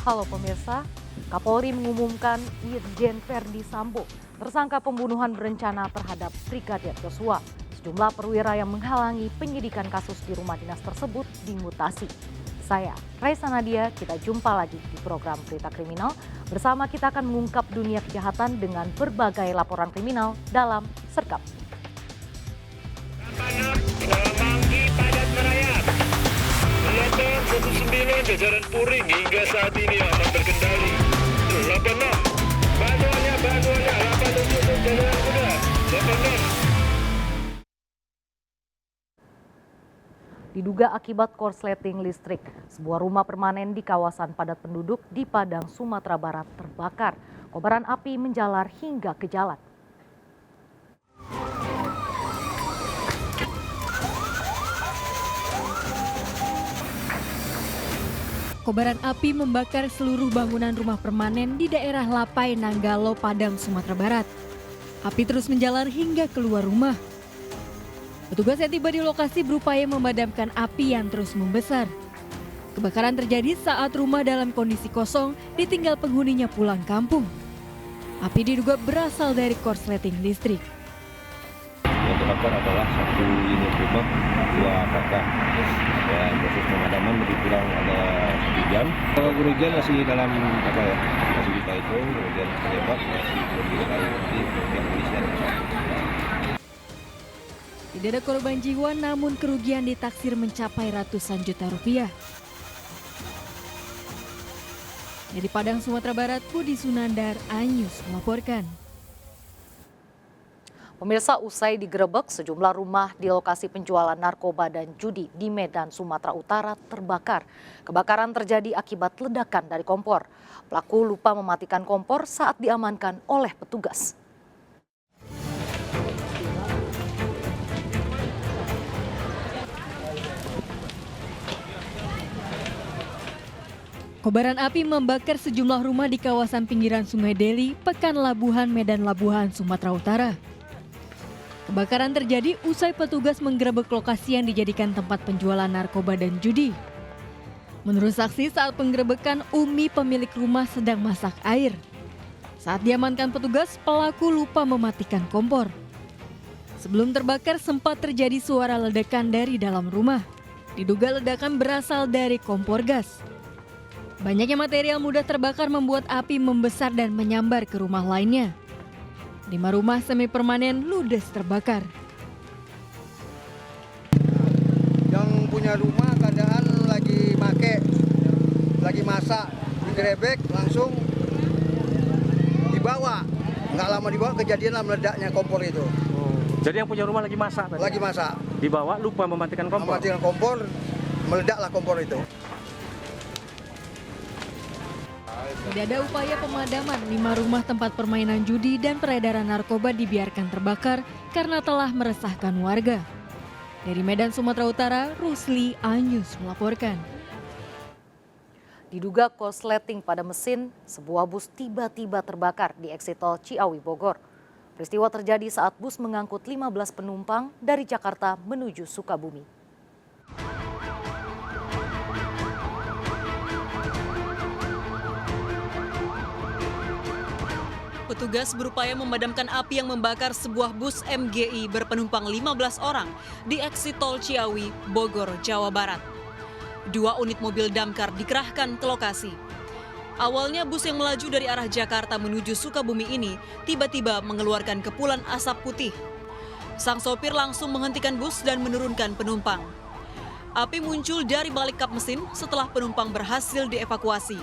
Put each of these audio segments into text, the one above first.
Halo pemirsa, Kapolri mengumumkan Irjen Verdi Sambo tersangka pembunuhan berencana terhadap Brigadir Joshua. Sejumlah perwira yang menghalangi penyidikan kasus di rumah dinas tersebut dimutasi. Saya, Raisa Nadia, kita jumpa lagi di program Berita Kriminal. Bersama kita akan mengungkap dunia kejahatan dengan berbagai laporan kriminal dalam Sergap. Kelapa 19 jajaran Puring hingga saat ini aman terkendali. 86 bantuannya 87 jajaran kuda 86. Diduga akibat korsleting listrik, sebuah rumah permanen di kawasan padat penduduk di Padang, Sumatera Barat terbakar. Kobaran api menjalar hingga ke jalan. Kobaran api membakar seluruh bangunan rumah permanen di daerah Lapai, Nanggalo, Padang, Sumatera Barat. Api terus menjalar hingga keluar rumah. Petugas yang tiba di lokasi berupaya memadamkan api yang terus membesar. Kebakaran terjadi saat rumah dalam kondisi kosong ditinggal penghuninya pulang kampung. Api diduga berasal dari korsleting listrik. Yang terbakar adalah satu unit rumah, 2 kakak. Dan proses pemadaman lebih kurang ada 1 jam. Kerugian masih dalam masih kita itu, kemudian penyebab masih belum diketahui pihak kepolisian. Tidak ada korban jiwa, namun kerugian ditaksir mencapai ratusan juta rupiah. Dari Padang, Sumatera Barat, Budi Sunandar, iNews melaporkan. Pemirsa, usai digerebek, sejumlah rumah di lokasi penjualan narkoba dan judi di Medan, Sumatera Utara terbakar. Kebakaran terjadi akibat ledakan dari kompor. Pelaku lupa mematikan kompor saat diamankan oleh petugas. Kobaran api membakar sejumlah rumah di kawasan pinggiran Sungai Deli, Pekan Labuhan, Medan Labuhan, Sumatera Utara. Kebakaran terjadi usai petugas menggerebek lokasi yang dijadikan tempat penjualan narkoba dan judi. Menurut saksi, saat penggerebekan, Umi pemilik rumah sedang masak air. Saat diamankan petugas, pelaku lupa mematikan kompor. Sebelum terbakar, sempat terjadi suara ledakan dari dalam rumah. Diduga ledakan berasal dari kompor gas. Banyaknya material mudah terbakar membuat api membesar dan menyambar ke rumah lainnya. 5 rumah semi permanen ludes terbakar. Yang punya rumah keadaan lagi masak, digerebek langsung dibawa. Nggak lama dibawa kejadian lah meledaknya kompor itu. Jadi yang punya rumah lagi masak tadi? Lagi masak. Dibawa lupa mematikan kompor? Mematikan kompor, meledaklah kompor itu. Tidak ada upaya pemadaman, 5 rumah tempat permainan judi dan peredaran narkoba dibiarkan terbakar karena telah meresahkan warga. Dari Medan, Sumatera Utara, Rusli, iNews melaporkan. Diduga korsleting pada mesin, sebuah bus tiba-tiba terbakar di eksit tol Ciawi, Bogor. Peristiwa terjadi saat bus mengangkut 15 penumpang dari Jakarta menuju Sukabumi. Petugas berupaya memadamkan api yang membakar sebuah bus MGI berpenumpang 15 orang di eksit tol Ciawi, Bogor, Jawa Barat. 2 unit mobil damkar dikerahkan ke lokasi. Awalnya bus yang melaju dari arah Jakarta menuju Sukabumi ini tiba-tiba mengeluarkan kepulan asap putih. Sang sopir langsung menghentikan bus dan menurunkan penumpang. Api muncul dari balik kap mesin setelah penumpang berhasil dievakuasi.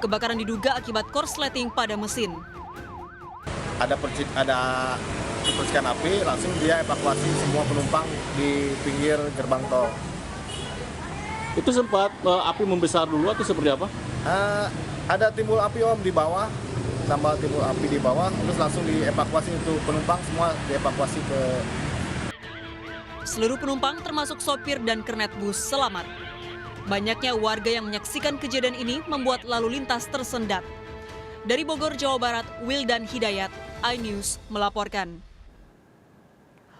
Kebakaran diduga akibat korsleting pada mesin. Ada percikan api, langsung dia evakuasi semua penumpang di pinggir gerbang tol. Itu sempat api membesar dulu atau seperti apa? Ada timbul api di bawah, tambah timbul api di bawah, terus langsung dievakuasi untuk penumpang semua dievakuasi ke. Seluruh penumpang termasuk sopir dan kernet bus selamat. Banyaknya warga yang menyaksikan kejadian ini membuat lalu lintas tersendat. Dari Bogor, Jawa Barat, Wildan Hidayat, iNews melaporkan.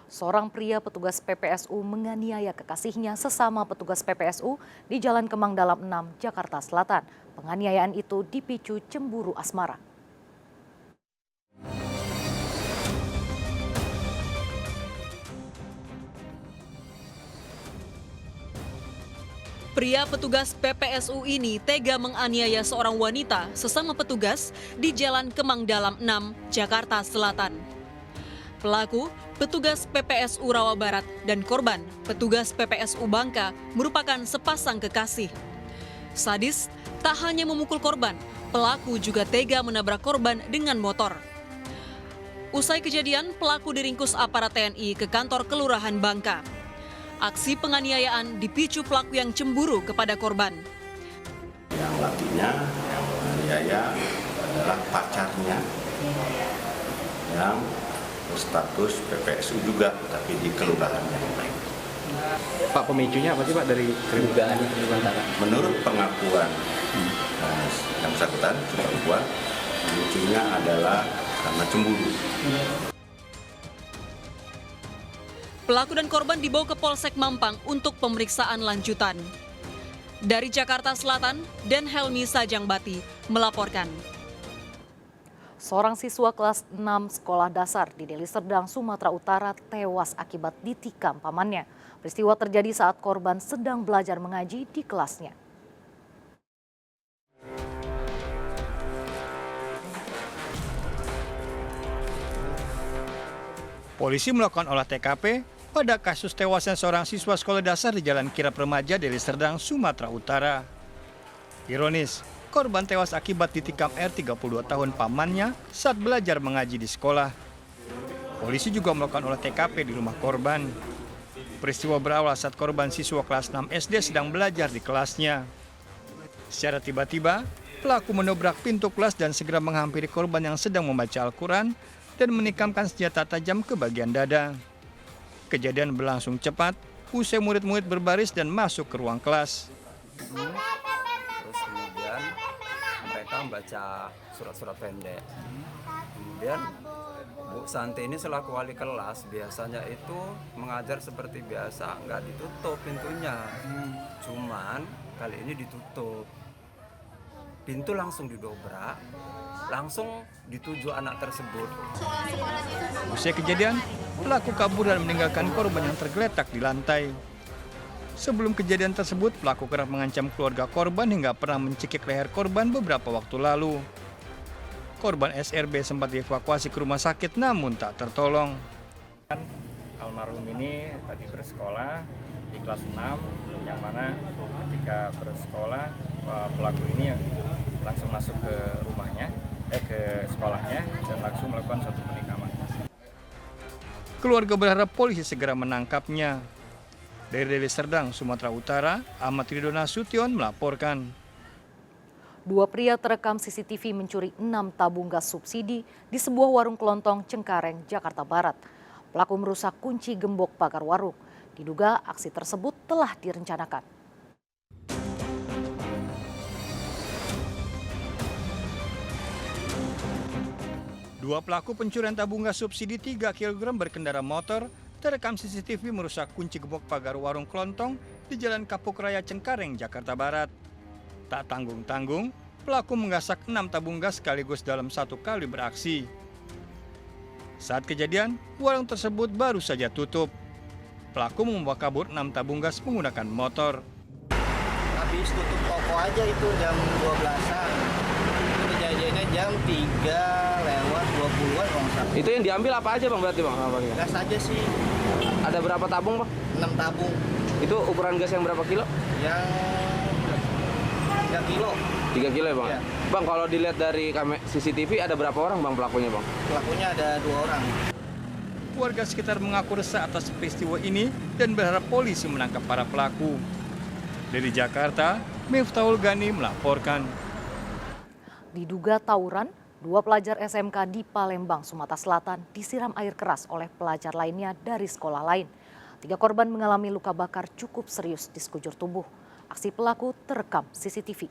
Seorang pria petugas PPSU menganiaya kekasihnya sesama petugas PPSU di Jalan Kemang Dalam 6, Jakarta Selatan. Penganiayaan itu dipicu cemburu asmara. Pria petugas PPSU ini tega menganiaya seorang wanita sesama petugas di Jalan Kemang Dalam 6, Jakarta Selatan. Pelaku, petugas PPSU Rawa Barat, dan korban, petugas PPSU Bangka, merupakan sepasang kekasih. Sadis, tak hanya memukul korban, pelaku juga tega menabrak korban dengan motor. Usai kejadian, pelaku diringkus aparat TNI ke kantor Kelurahan Bangka. Aksi penganiayaan dipicu pelaku yang cemburu kepada korban. Yang lakinya yang menganiaya adalah pacarnya yang berstatus PPSU juga, tapi di kelurahan yang lain. Pak, pemicunya apa sih Pak dari keributan? Menurut pengakuan yang bersangkutan, perempuan, pemicunya adalah karena cemburu. Pelaku dan korban dibawa ke Polsek Mampang untuk pemeriksaan lanjutan. Dari Jakarta Selatan, Den Helmi Sajangbati melaporkan. Seorang siswa kelas 6 sekolah dasar di Deli Serdang, Sumatera Utara tewas akibat ditikam pamannya. Peristiwa terjadi saat korban sedang belajar mengaji di kelasnya. Polisi melakukan olah TKP pada kasus tewasnya seorang siswa sekolah dasar di Jalan Kirap Remaja, Deli Serdang, Sumatera Utara. Ironis, korban tewas akibat ditikam R 32 tahun pamannya saat belajar mengaji di sekolah. Polisi juga melakukan olah TKP di rumah korban. Peristiwa berawal saat korban siswa kelas 6 SD sedang belajar di kelasnya. Secara tiba-tiba, pelaku menobrak pintu kelas dan segera menghampiri korban yang sedang membaca Al-Quran dan menikamkan senjata tajam ke bagian dada. Kejadian berlangsung cepat, usai murid-murid berbaris dan masuk ke ruang kelas. Terus kemudian mereka membaca surat-surat pendek. Kemudian Bu Santi ini selaku wali kelas biasanya itu mengajar seperti biasa, nggak ditutup pintunya. Cuman kali ini ditutup. Pintu langsung didobrak, langsung dituju anak tersebut. Usai kejadian, pelaku kabur dan meninggalkan korban yang tergeletak di lantai. Sebelum kejadian tersebut, pelaku kerap mengancam keluarga korban hingga pernah mencekik leher korban beberapa waktu lalu. Korban SRB sempat dievakuasi ke rumah sakit namun tak tertolong. Almarhum ini tadi bersekolah di kelas 6, yang mana ketika bersekolah pelaku ini langsung masuk ke rumahnya, ke sekolahnya dan langsung melakukan suatu penikaman. Keluarga berharap polisi segera menangkapnya. Dari Deli Serdang, Sumatera Utara, Ahmad Ridho Nasution melaporkan. Dua pria terekam CCTV mencuri 6 tabung gas subsidi di sebuah warung kelontong Cengkareng, Jakarta Barat. Pelaku merusak kunci gembok pagar warung. Diduga aksi tersebut telah direncanakan. Dua pelaku pencurian tabung gas subsidi 3 kg berkendara motor terekam CCTV merusak kunci gembok pagar warung kelontong di Jalan Kapuk Raya Cengkareng, Jakarta Barat. Tak tanggung-tanggung, pelaku menggasak 6 tabung gas sekaligus dalam satu kali beraksi. Saat kejadian, warung tersebut baru saja tutup. Pelaku membawa kabur 6 tabung gas menggunakan motor. Habis tutup toko aja itu jam 12-an. Itu kejadiannya jam 3:20-an. Itu yang diambil apa aja Bang berarti Bang? Gas aja sih, Ada berapa tabung Bang? 6 tabung. Itu ukuran gas yang berapa kilo? Yang 3 kilo. 3 kilo ya Bang? Ya. Bang, kalau dilihat dari CCTV ada berapa orang Bang pelakunya Bang? Pelakunya ada 2 orang. Warga sekitar mengaku resah atas peristiwa ini dan berharap polisi menangkap para pelaku. Dari Jakarta, Miftahul Gani melaporkan. Diduga tawuran, 2 pelajar SMK di Palembang, Sumatera Selatan disiram air keras oleh pelajar lainnya dari sekolah lain. 3 korban mengalami luka bakar cukup serius di sekujur tubuh. Aksi pelaku terekam CCTV.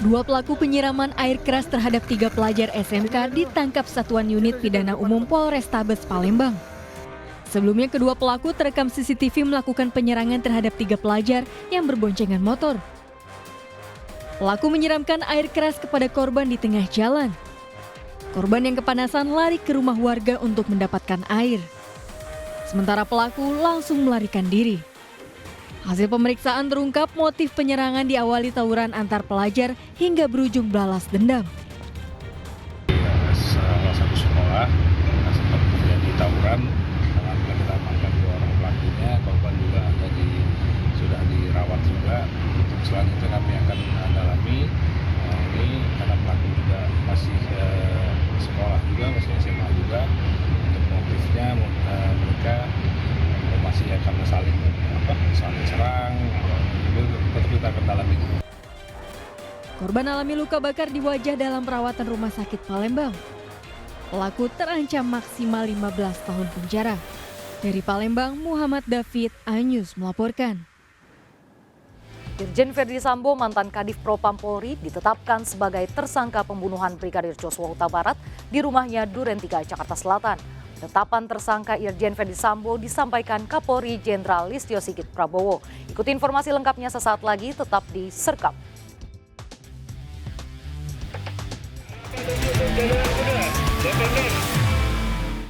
Dua pelaku penyiraman air keras terhadap 3 pelajar SMK ditangkap Satuan Unit Pidana Umum Polrestabes Palembang. Sebelumnya kedua pelaku terekam CCTV melakukan penyerangan terhadap 3 pelajar yang berboncengan motor. Pelaku menyiramkan air keras kepada korban di tengah jalan. Korban yang kepanasan lari ke rumah warga untuk mendapatkan air. Sementara pelaku langsung melarikan diri. Hasil pemeriksaan terungkap motif penyerangan diawali tawuran antar pelajar hingga berujung balas dendam. Salah satu sekolah sempat terjadi tawuran. Alhamdulillah kita amankan 2 orang pelakunya. Korban juga sudah dirawat juga. Untuk selanjutnya kami akan dalami ini karena pelaku juga masih sekolah juga, masih SMA juga. Untuk motifnya mereka masih akan saling serang, tetap kita akan dalami. Korban alami luka bakar di wajah dalam perawatan rumah sakit Palembang. Pelaku terancam maksimal 15 tahun penjara. Dari Palembang, Muhammad David, iNews melaporkan. Irjen Ferdi Sambo, mantan Kadif Propam Polri, ditetapkan sebagai tersangka pembunuhan Brigadir Joshua Huta Barat di rumahnya Duren 3, Jakarta Selatan. Penetapan tersangka Irjen Ferdi Sambo disampaikan Kapolri Jenderal Listio Sigit Prabowo. Ikuti informasi lengkapnya sesaat lagi, tetap di Serkap. Jalan kuda, 86